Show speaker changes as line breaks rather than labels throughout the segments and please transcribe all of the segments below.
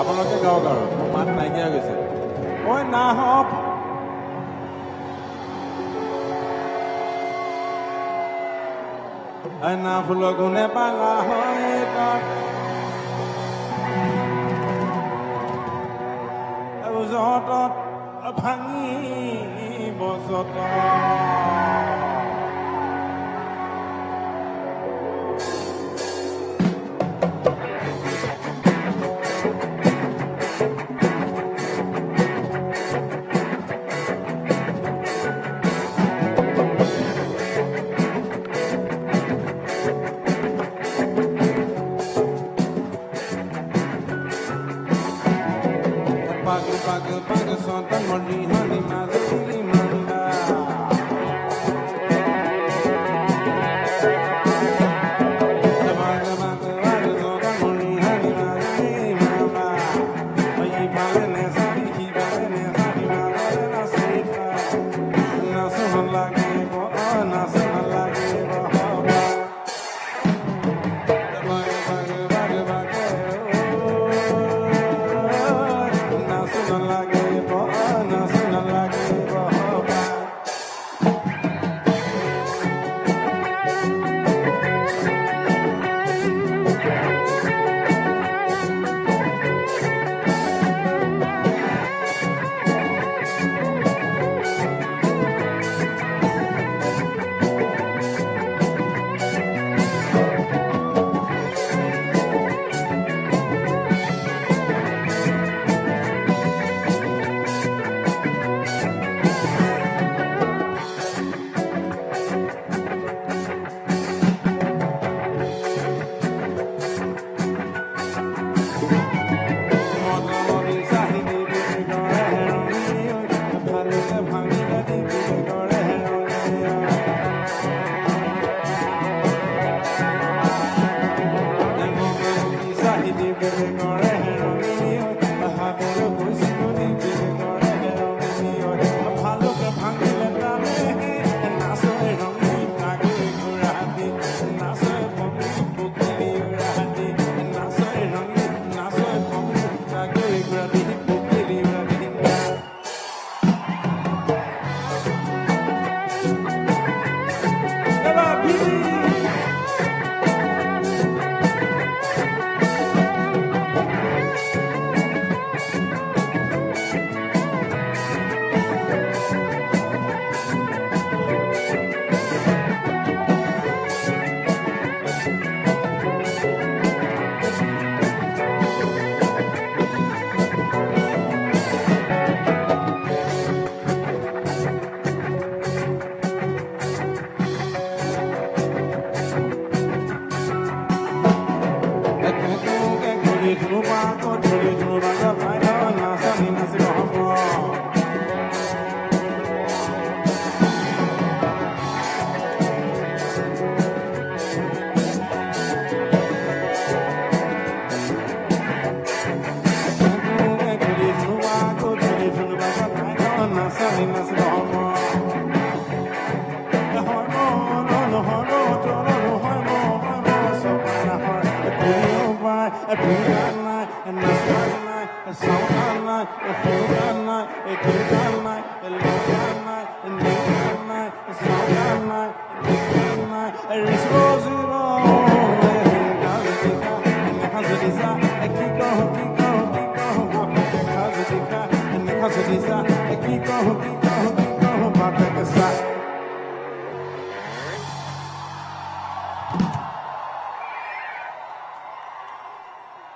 আপোনালোকে গাওক আৰু মাত নাইকিয়া গৈছে ঐ নাহক না ফুল গুণে পালা হয় যতত ভাঙি বজত Pag sontan moli hani mazili manda Pag sontan moli hani mazili manda Ai bale ne sari ki bale ne sari bale na sita na sun lage bo na sun lage bo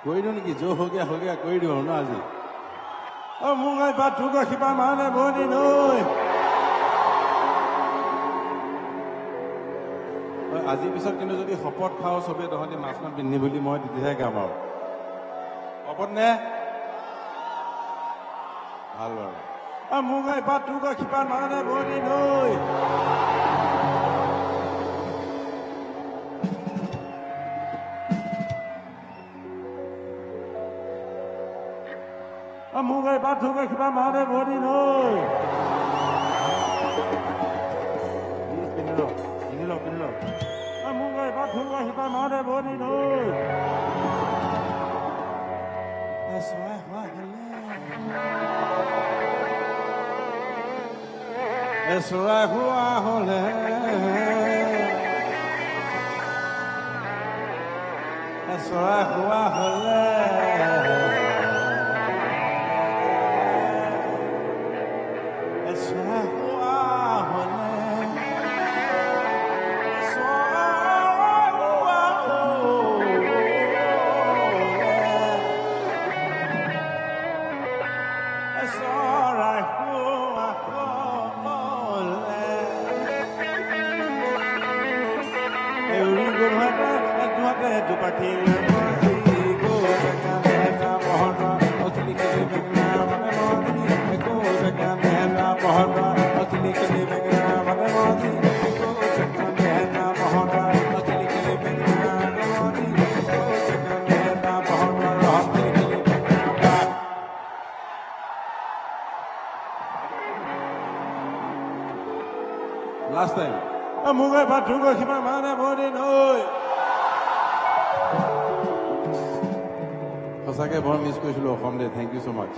कोई नहीं कि जो हो गया कोई नहीं होना आज ओ मुंगाई बात ठुका खिपा माने बोनी नोय আজি পিছত কিন্তু যদি শপত খাও সবে তহতি মাছ মাছ পিন্ধি বুলি মই তেতিয়াহে গাম আৰু শপত নে ভাল বাৰু অ মুগাই বাট টুকা খিপা মানে বনি নৈ অ মুগাই বাট টুকা খিপা মানে বনি নৈ পিনিলো মুগাই বাট টুকা খিপা মানে বনি নৈ Esra hua hole Esra hua hole Esra hua hole Last time. Amuga Batuga Himamana Body Noi. Hosaka Bon Miss Kushlo from there. Thank you so much.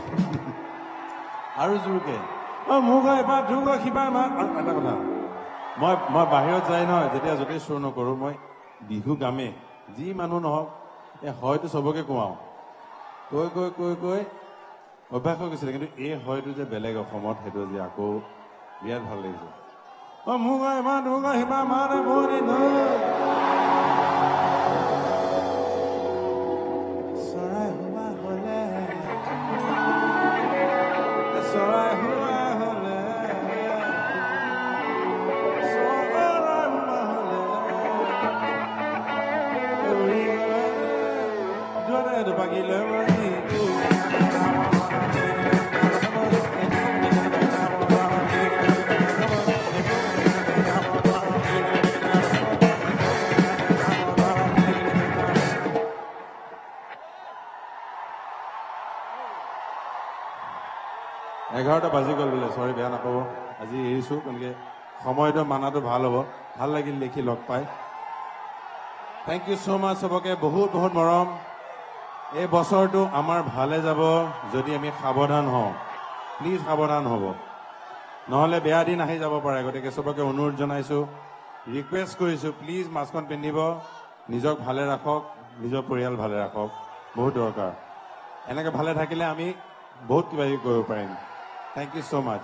Aruzuke. Amuga Batuga Himamana. My Bahio Zaino, the day as a show no Koromoy, bihu game. G Manuno, a hoy to Soboke Kumao. Go. Obako is a hoy to the beleg of Homot Hedo Yako. We are Halazo. Amuga Manuga Himamana Body No. এঘাৰটা বাজি গ'ল বোলে সৰি বেয়া নাপাব আজি এৰিছো কিন্তু সময়টো মানাটো ভাল হ'ব ভাল লাগিল দেখি লগ পাই থ্যাংক ইউ সো মাচ সবকে বহুত বহুত মৰম এই বছৰটো আমাৰ ভালে যাব যদি আমি সাৱধান হওঁ প্লিজ সাৱধান হ'ব নহলে বেয়া দিন আহি যাব পাৰে গতিকে সবকে অনুৰোধ জনাইছো ৰিকুৱেষ্ট কৰিছো প্লিজ মাস্কখন পিন্ধিব নিজক ভালে ৰাখক নিজৰ পৰিয়াল ভালে ৰাখক বহুত দৰকাৰ এনেকৈ ভালে থাকিলে আমি বহুত কিবা কৰিব পাৰিম Thank you so much.